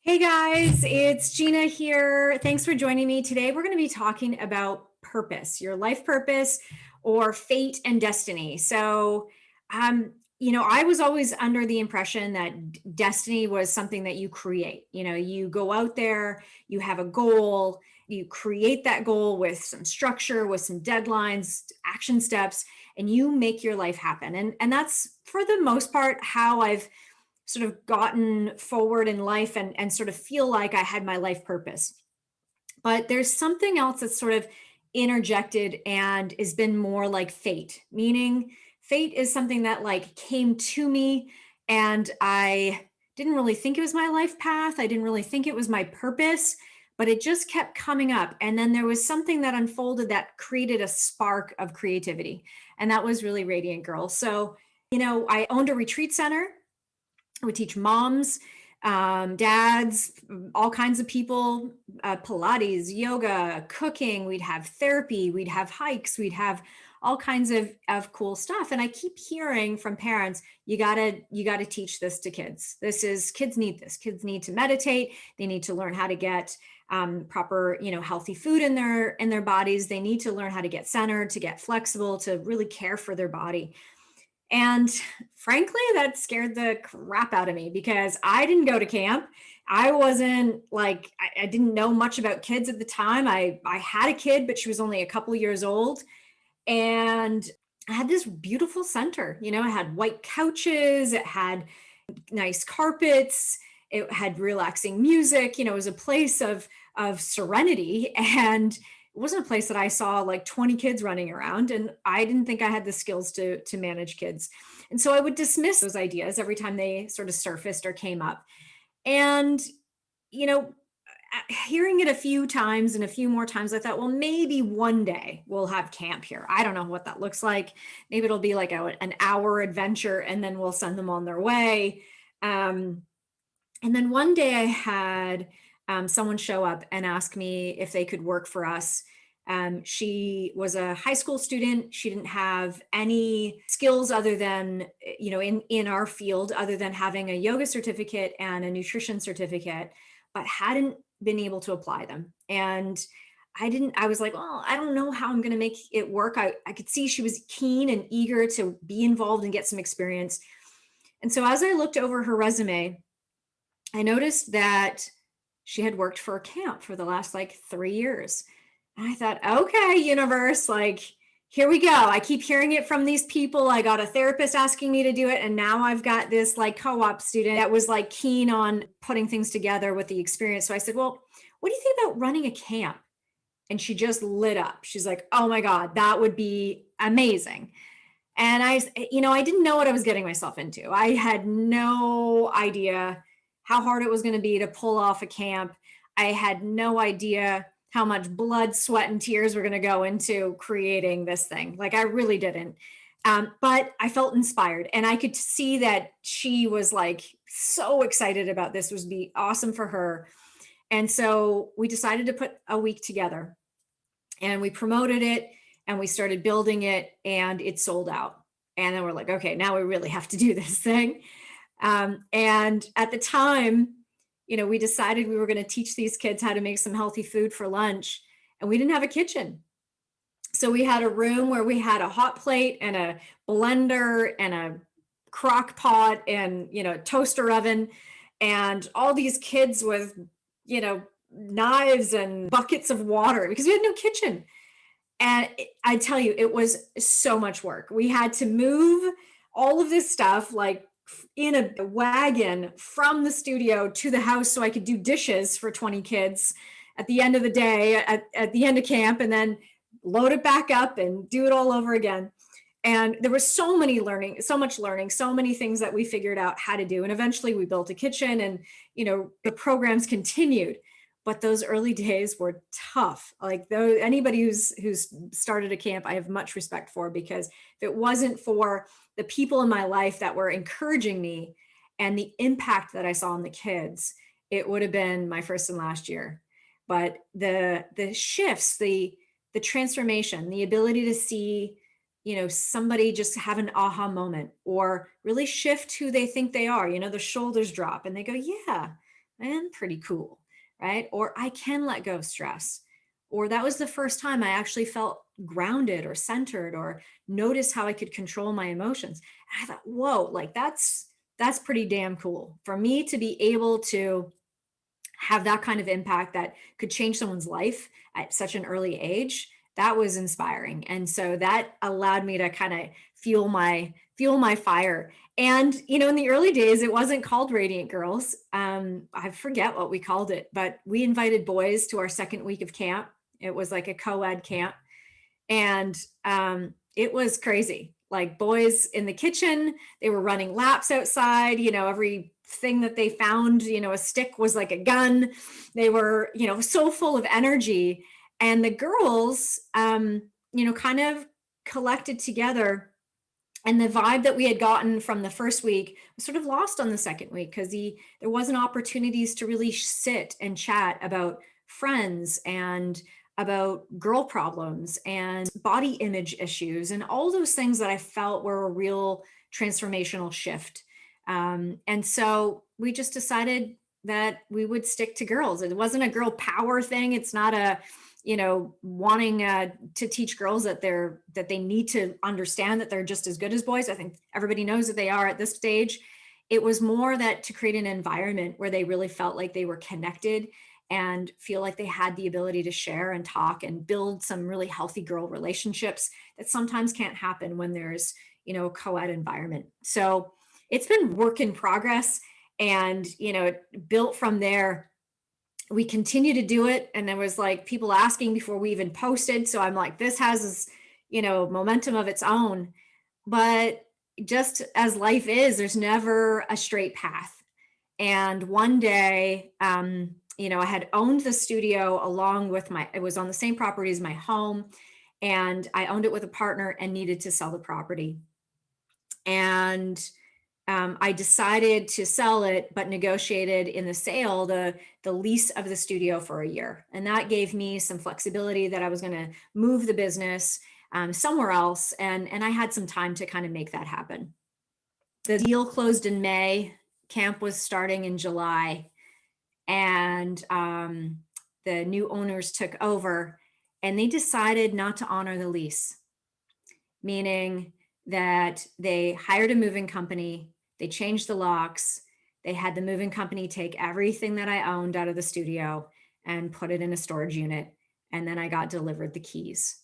Hey guys, it's Gina here. Thanks for joining me. Today we're going to be talking about purpose, your life purpose or fate and destiny. I was always under the impression that destiny was something that you create. You go out there, you have a goal, you create that goal with some structure, with some deadlines, action steps, and you make your life happen. And that's for the most part how I've sort of gotten forward in life and sort of feel like I had my life purpose. But there's something else that's sort of interjected and has been more like fate, meaning fate is something that like came to me and I didn't really think it was my life path. I didn't really think it was my purpose, but it just kept coming up. And then there was something that unfolded that created a spark of creativity. And that was really Radiant Girl. I owned a retreat center. I would teach moms, dads, all kinds of people, Pilates, yoga, cooking. We'd have therapy, we'd have hikes, we'd have all kinds of cool stuff. And I keep hearing from parents, you gotta teach this to kids. Kids need this. Kids need to meditate. They need to learn how to get proper, healthy food in their bodies. They need to learn how to get centered, to get flexible, to really care for their body. And frankly, that scared the crap out of me because I didn't go to camp. I wasn't like, I didn't know much about kids at the time. I had a kid, but she was only a couple years old. And I had this beautiful center. It had white couches, it had nice carpets, it had relaxing music. It was a place of serenity. And it wasn't a place that I saw like 20 kids running around, and I didn't think I had the skills to manage kids. And so I would dismiss those ideas every time they sort of surfaced or came up. And you know, hearing it a few times and a few more times, I thought, well, maybe one day we'll have camp here. I don't know what that looks like. Maybe it'll be like an hour adventure and then we'll send them on their way. And then one day I had someone show up and ask me if they could work for us. She was a high school student. She didn't have any skills other than, in our field, other than having a yoga certificate and a nutrition certificate, but hadn't been able to apply them. And I was like, well, I don't know how I'm going to make it work. I could see she was keen and eager to be involved and get some experience. And so as I looked over her resume, I noticed that she had worked for a camp for the last like 3 years. And I thought, okay, universe, like, here we go. I keep hearing it from these people. I got a therapist asking me to do it. And now I've got this like co-op student that was like keen on putting things together with the experience. So I said, well, what do you think about running a camp? And she just lit up. She's like, oh my God, that would be amazing. And I didn't know what I was getting myself into. I had no idea how hard it was going to be to pull off a camp. I had no idea how much blood, sweat, and tears were going to go into creating this thing. Like, I really didn't. But I felt inspired, and I could see that she was like so excited about this. It would be awesome for her. And so we decided to put a week together, and we promoted it and we started building it, and it sold out. And then we're like, okay, now we really have to do this thing. And at the time, we decided we were going to teach these kids how to make some healthy food for lunch, and we didn't have a kitchen. So we had a room where we had a hot plate and a blender and a crock pot and, toaster oven, and all these kids with, knives and buckets of water because we had no kitchen. And I tell you, it was so much work. We had to move all of this stuff like in a wagon from the studio to the house so I could do dishes for 20 kids at the end of the day, at the end of camp, and then load it back up and do it all over again. And there was so much learning, so many things that we figured out how to do. And eventually we built a kitchen, and, the programs continued. But those early days were tough. Like, anybody who's started a camp, I have much respect for, because if it wasn't for the people in my life that were encouraging me and the impact that I saw on the kids, it would have been my first and last year. But the shifts, the transformation, the ability to see, somebody just have an aha moment or really shift who they think they are, the shoulders drop and they go, yeah, I am pretty cool, right? Or I can let go of stress. Or that was the first time I actually felt grounded or centered or noticed how I could control my emotions. And I thought, whoa, like that's pretty damn cool. For me to be able to have that kind of impact that could change someone's life at such an early age, that was inspiring. And so that allowed me to kind of fuel my fire. And in the early days it wasn't called Radiant Girls. I forget what we called it, but we invited boys to our second week of camp. It was like a co-ed camp, and it was crazy. Like, boys in the kitchen, they were running laps outside, everything that they found, a stick was like a gun. They were, so full of energy. And the girls, kind of collected together. And the vibe that we had gotten from the first week was sort of lost on the second week, because there wasn't opportunities to really sit and chat about friends and about girl problems and body image issues and all those things that I felt were a real transformational shift. And so we just decided that we would stick to girls. It wasn't a girl power thing. It's not a wanting to teach girls that they need to understand that they're just as good as boys. I think everybody knows that they are at this stage. It was more that to create an environment where they really felt like they were connected and feel like they had the ability to share and talk and build some really healthy girl relationships that sometimes can't happen when there's a co-ed environment. So it's been work in progress, and built from there. We continue to do it, and there was like people asking before we even posted, so I'm like, this has this momentum of its own. But just as life is, there's never a straight path. And one day, I had owned the studio along with it was on the same property as my home, and I owned it with a partner and needed to sell the property. And I decided to sell it, but negotiated in the sale the lease of the studio for a year. And that gave me some flexibility that I was going to move the business somewhere else. And I had some time to kind of make that happen. The deal closed in May. Camp was starting in July. And the new owners took over, and they decided not to honor the lease, meaning that they hired a moving company. They changed the locks. They had the moving company take everything that I owned out of the studio and put it in a storage unit. And then I got delivered the keys.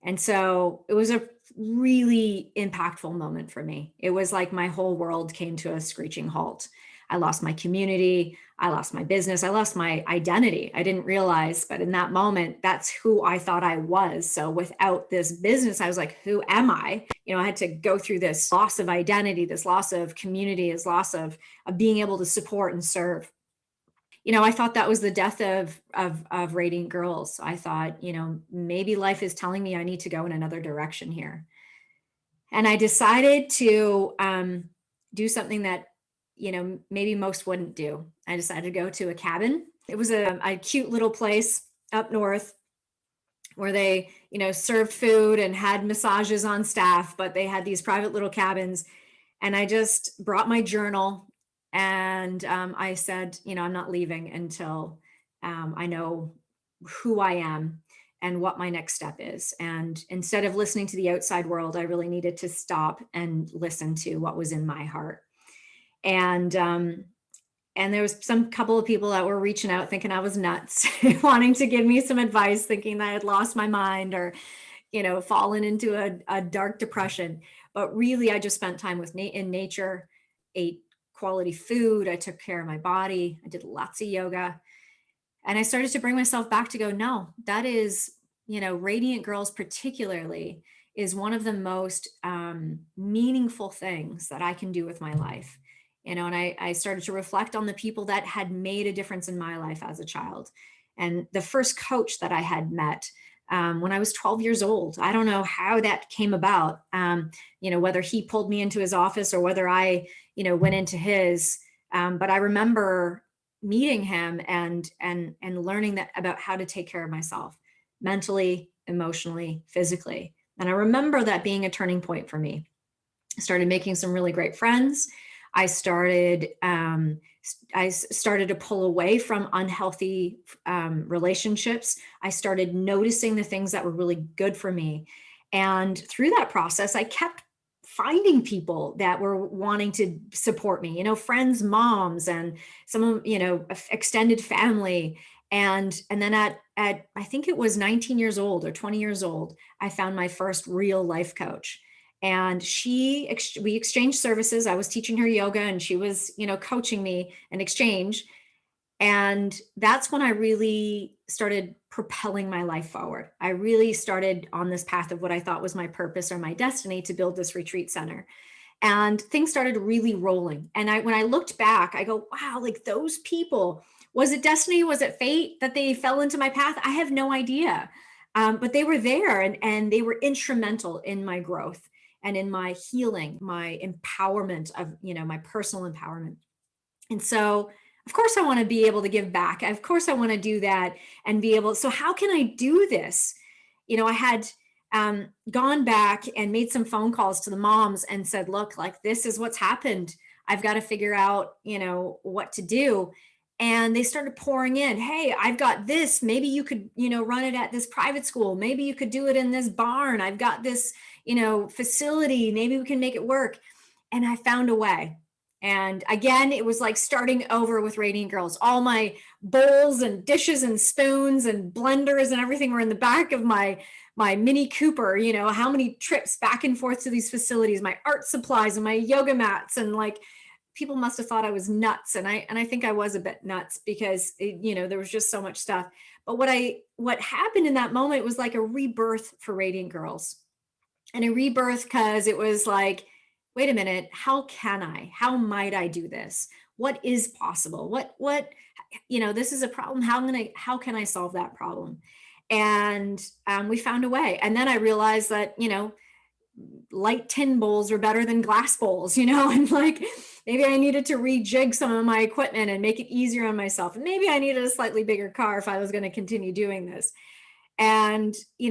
And so it was a really impactful moment for me. It was like my whole world came to a screeching halt. I lost my community. I lost my business. I lost my identity. I didn't realize, but in that moment, that's who I thought I was. So without this business, I was like, who am I? I had to go through this loss of identity, this loss of community, this loss of being able to support and serve. I thought that was the death of Radiant Girls. I thought, maybe life is telling me I need to go in another direction here. And I decided to do something that, maybe most wouldn't do. I decided to go to a cabin. It was a cute little place up north where they, served food and had massages on staff, but they had these private little cabins. And I just brought my journal, and I said, I'm not leaving until I know who I am and what my next step is. And instead of listening to the outside world, I really needed to stop and listen to what was in my heart. And there was some couple of people that were reaching out thinking I was nuts, wanting to give me some advice, thinking that I had lost my mind or, fallen into a dark depression. But really, I just spent time in nature, ate quality food. I took care of my body. I did lots of yoga. And I started to bring myself back to go, no, that is, Radiant Girls particularly is one of the most meaningful things that I can do with my life. And I started to reflect on the people that had made a difference in my life as a child. And the first coach that I had met when I was 12 years old, I don't know how that came about, whether he pulled me into his office or whether I, went into his, but I remember meeting him and learning that about how to take care of myself mentally, emotionally, physically. And I remember that being a turning point for me. I started making some really great friends. I started, I started to pull away from unhealthy relationships. I started noticing the things that were really good for me. And through that process, I kept finding people that were wanting to support me, friends, moms, and some of, extended family. And then at I think it was 19 years old or 20 years old, I found my first real life coach. And we exchanged services. I was teaching her yoga and she was, coaching me in exchange. And that's when I really started propelling my life forward. I really started on this path of what I thought was my purpose or my destiny to build this retreat center. And things started really rolling. And when I looked back, I go, wow, like those people, was it destiny? Was it fate that they fell into my path? I have no idea. But they were there, and they were instrumental in my growth and in my healing, my empowerment of, my personal empowerment. And so, of course, I want to be able to give back. Of course, I want to do that and be able. So, how can I do this? I had gone back and made some phone calls to the moms and said, look, like this is what's happened. I've got to figure out, what to do. And they started pouring in, hey, I've got this. Maybe you could, run it at this private school. Maybe you could do it in this barn. I've got this, facility. Maybe we can make it work. And I found a way. And again, it was like starting over with Radiant Girls. All my bowls and dishes and spoons and blenders and everything were in the back of my Mini Cooper. How many trips back and forth to these facilities, my art supplies and my yoga mats, and like people must have thought I was nuts. And I think I was a bit nuts because there was just so much stuff. But what happened in that moment was like a rebirth for Radiant Girls, and a rebirth because it was like, wait a minute, how might I do this? What is possible? What this is a problem. How can I solve that problem? And we found a way. And then I realized that, light tin bowls are better than glass bowls, and like maybe I needed to rejig some of my equipment and make it easier on myself. And maybe I needed a slightly bigger car if I was going to continue doing this. And, then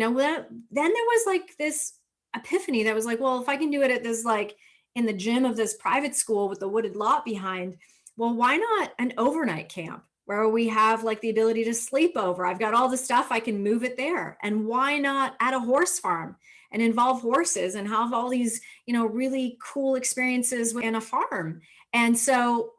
there was like this epiphany that was like, well, if I can do it at this, like in the gym of this private school with the wooded lot behind, well, why not an overnight camp where we have like the ability to sleep over? I've got all the stuff, I can move it there. And why not at a horse farm and involve horses and have all these, really cool experiences in a farm? And so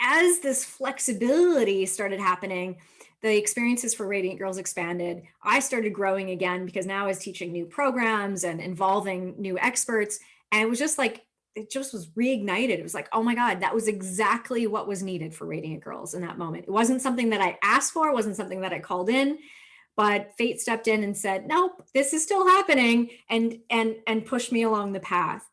as this flexibility started happening, the experiences for Radiant Girls expanded. I started growing again because now I was teaching new programs and involving new experts. And it was just like, it just was reignited. It was like, oh my God, that was exactly what was needed for Radiant Girls in that moment. It wasn't something that I asked for, it wasn't something that I called in, but fate stepped in and said, nope, this is still happening, and pushed me along the path.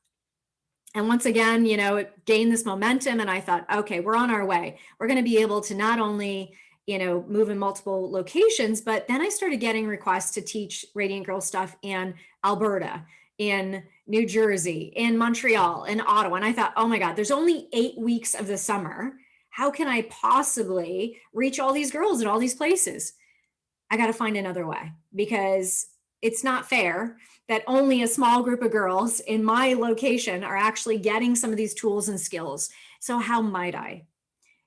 And once again, it gained this momentum, and I thought, okay, we're on our way. We're going to be able to not only, move in multiple locations, but then I started getting requests to teach Radiant Girl stuff in Alberta, in New Jersey, in Montreal, in Ottawa. And I thought, oh my God, there's only 8 weeks of the summer. How can I possibly reach all these girls in all these places? I got to find another way, because it's not fair that only a small group of girls in my location are actually getting some of these tools and skills. So how might I?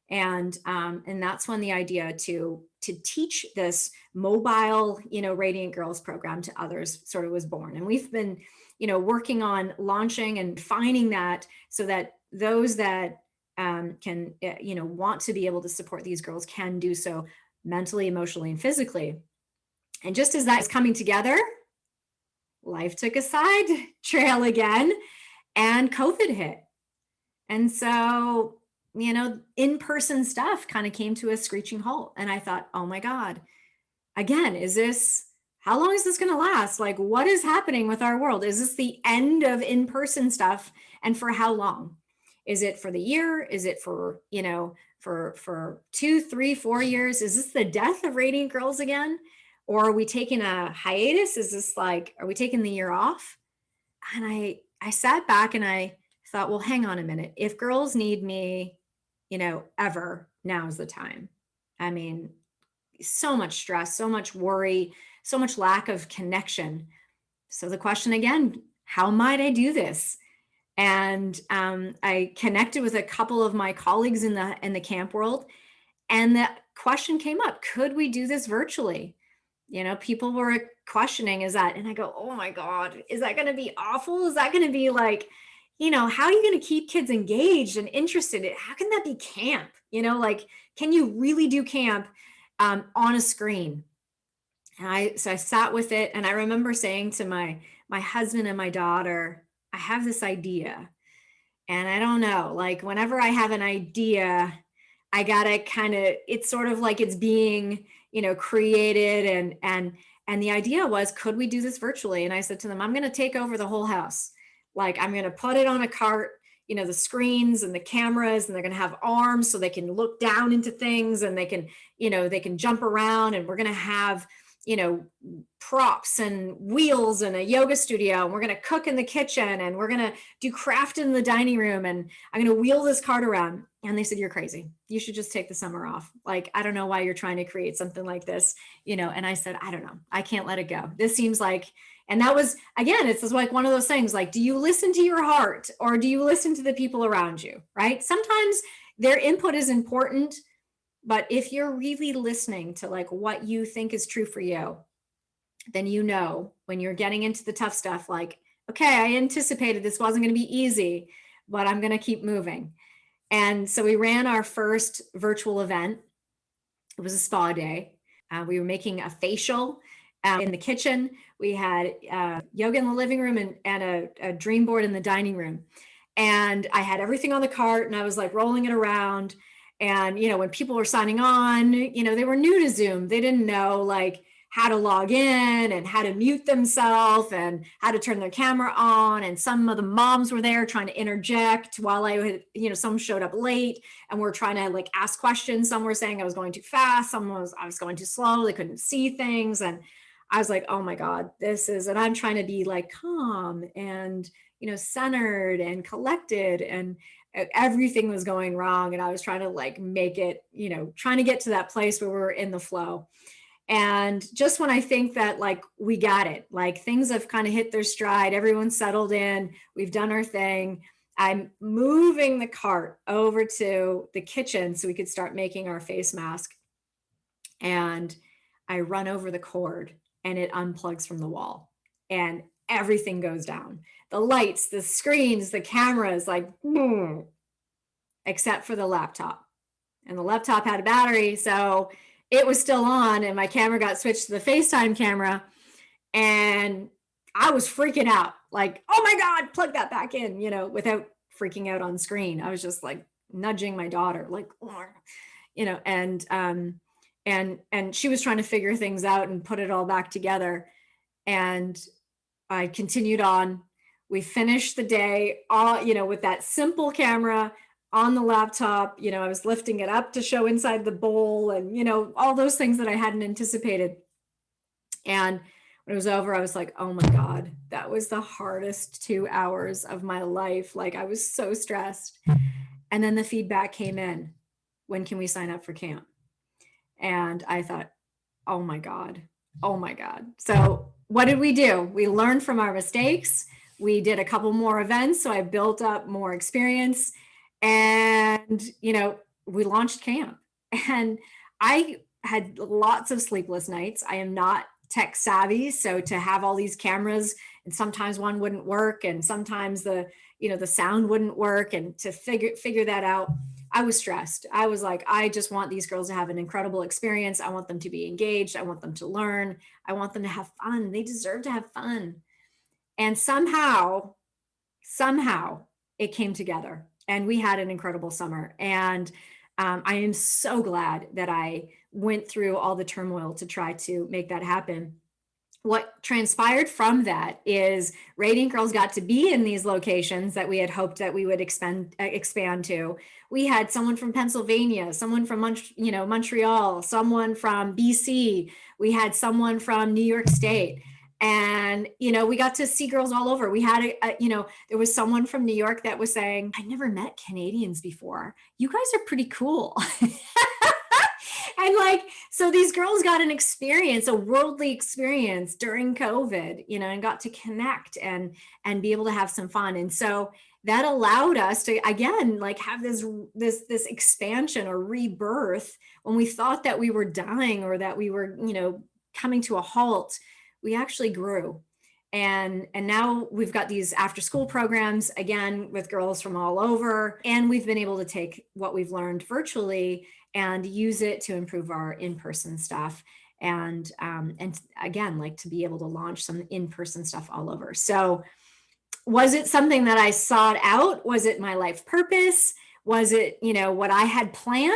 And that's when the idea to teach this mobile, Radiant Girls program to others sort of was born. And we've been, working on launching and finding that so that those that can, want to be able to support these girls can do so mentally, emotionally, and physically. And just as that is coming together, life took a side trail again, and COVID hit. And so, in-person stuff kind of came to a screeching halt. And I thought, oh my God, again, how long is this going to last? Like, what is happening with our world? Is this the end of in-person stuff? And for how long? Is it for the year? Is it for, for 2, 3, 4 years? Is this the death of Radiant Girls again? Or are we taking a hiatus? Is this like, are we taking the year off? And I sat back and I thought, well, hang on a minute. If girls need me, ever, now's the time. I mean, so much stress, so much worry, so much lack of connection. So the question again, how might I do this? And I connected with a couple of my colleagues in the camp world, and that question came up: could we do this virtually? People were questioning, is that, and I go, oh my God, is that going to be awful? Is that going to be like, how are you going to keep kids engaged and interested? How can that be camp? Like, can you really do camp on a screen? And so I sat with it, and I remember saying to my husband and my daughter, I have this idea, and I don't know, like, whenever I have an idea, I gotta kind of, it's sort of like it's being, created. And the idea was, could we do this virtually? And I said to them, I'm going to take over the whole house. Like, I'm going to put it on a cart, the screens and the cameras, and they're going to have arms so they can look down into things, and they can jump around, and we're going to have, you know, props and wheels and a yoga studio, and we're going to cook in the kitchen, and we're going to do craft in the dining room, and I'm going to wheel this cart around. And they said, you're crazy. You should just take the summer off. Like, I don't know why you're trying to create something like this, and I said, I don't know. I can't let it go. This seems like, and that was, again, it's like one of those things, like, do you listen to your heart, or do you listen to the people around you, right? Sometimes their input is important, but if you're really listening to like what you think is true for you, then when you're getting into the tough stuff, like, okay, I anticipated this wasn't going to be easy, but I'm going to keep moving. And so we ran our first virtual event. It was a spa day. We were making a facial in the kitchen. We had yoga in the living room, and a dream board in the dining room. And I had everything on the cart, and I was like rolling it around. And, when people were signing on, they were new to Zoom. They didn't know like how to log in and how to mute themselves and how to turn their camera on. And some of the moms were there trying to interject while I had, some showed up late and we're trying to like ask questions. Some were saying I was going too fast. I was going too slow. They couldn't see things. And I was like, oh my God, and I'm trying to be like calm and, centered and collected, and everything was going wrong. And I was trying to like make it, trying to get to that place where we were in the flow. And just when I think that like we got it, like things have kind of hit their stride, everyone's settled in, we've done our thing, I'm moving the cart over to the kitchen so we could start making our face mask. And I run over the cord, and it unplugs from the wall, and everything goes down. The lights, the screens, the cameras, like, except for the laptop. And the laptop had a battery, so it was still on, and my camera got switched to the FaceTime camera. And I was freaking out, like, oh my God, plug that back in, without freaking out on screen. I was just like nudging my daughter, like, and she was trying to figure things out and put it all back together. And I continued on. We finished the day all, with that simple camera on the laptop. I was lifting it up to show inside the bowl, and, all those things that I hadn't anticipated. And when it was over, I was like, oh my God, that was the hardest 2 hours of my life. Like, I was so stressed. And then the feedback came in: when can we sign up for camp? And I thought, oh my God. So what did we do? We learned from our mistakes. We did a couple more events. So I built up more experience, and, we launched camp. And I had lots of sleepless nights. I am not tech savvy. So to have all these cameras, and sometimes one wouldn't work, and sometimes the sound wouldn't work, and to figure that out, I was stressed. I was like, I just want these girls to have an incredible experience. I want them to be engaged. I want them to learn. I want them to have fun. They deserve to have fun. And somehow it came together, and we had an incredible summer. And I am so glad that I went through all the turmoil to try to make that happen. What transpired from that is Radiant Girls got to be in these locations that we had hoped that we would expand to. We had someone from Pennsylvania, someone from Montreal, someone from BC. We had someone from New York State. And, we got to see girls all over. We had, there was someone from New York that was saying, I never met Canadians before. You guys are pretty cool. And like, so these girls got an experience, a worldly experience during COVID, and got to connect and be able to have some fun. And so that allowed us to, again, like have this expansion or rebirth. When we thought that we were dying or that we were, coming to a halt, we actually grew. And now we've got these after school programs, again, with girls from all over, and we've been able to take what we've learned virtually and use it to improve our in-person stuff. And again, like to be able to launch some in-person stuff all over. So was it something that I sought out? Was it my life purpose? Was it, what I had planned?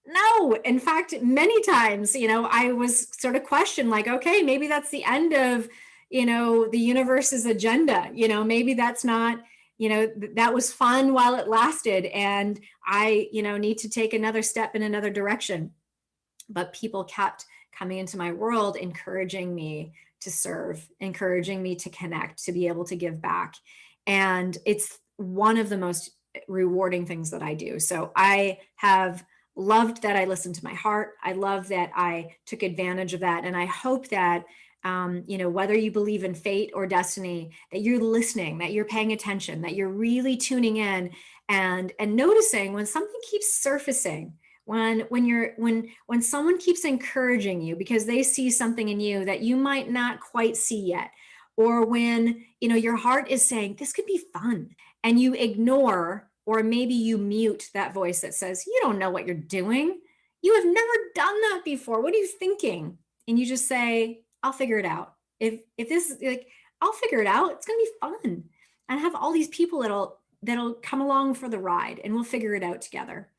No. In fact, many times, I was sort of questioned, like, okay, maybe that's the end of, the universe's agenda. Maybe that's not, that was fun while it lasted. And I, need to take another step in another direction. But people kept coming into my world, encouraging me to serve, encouraging me to connect, to be able to give back. And it's one of the most rewarding things that I do. So I have loved that I listened to my heart. I love that I took advantage of that. And I hope that, whether you believe in fate or destiny, that you're listening, that you're paying attention, that you're really tuning in and noticing when something keeps surfacing, when someone keeps encouraging you because they see something in you that you might not quite see yet, or when your heart is saying this could be fun, and you ignore or maybe you mute that voice that says you don't know what you're doing, you have never done that before, what are you thinking? And you just say, I'll figure it out. If this, like, I'll figure it out, it's gonna be fun. And I have all these people that'll come along for the ride, and we'll figure it out together.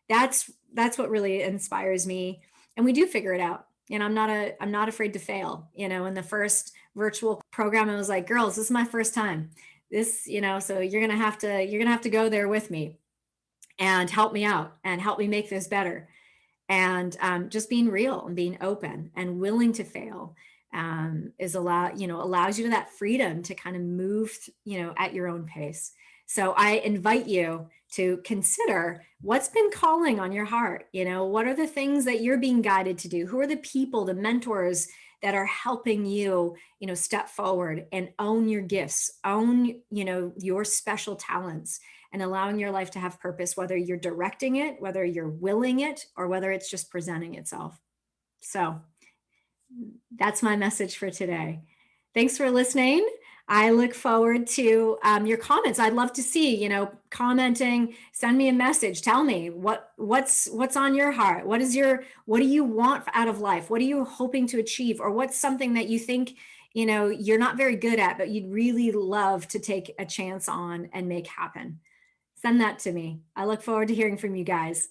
That's what really inspires me. And we do figure it out. I'm not afraid to fail. In the first virtual program, I was like, girls, this is my first time. This, so you're gonna have to go there with me and help me out and help me make this better. And just being real and being open and willing to fail allows you that freedom to kind of move, at your own pace. So I invite you to consider what's been calling on your heart. What are the things that you're being guided to do? Who are the people, the mentors that are helping you, step forward and own your gifts, own, your special talents, and allowing your life to have purpose, whether you're directing it, whether you're willing it, or whether it's just presenting itself. So that's my message for today. Thanks for listening. I look forward to your comments. I'd love to see, commenting, send me a message. Tell me what's on your heart. What do you want out of life? What are you hoping to achieve? Or what's something that you think, you're not very good at, but you'd really love to take a chance on and make happen? Send that to me. I look forward to hearing from you guys.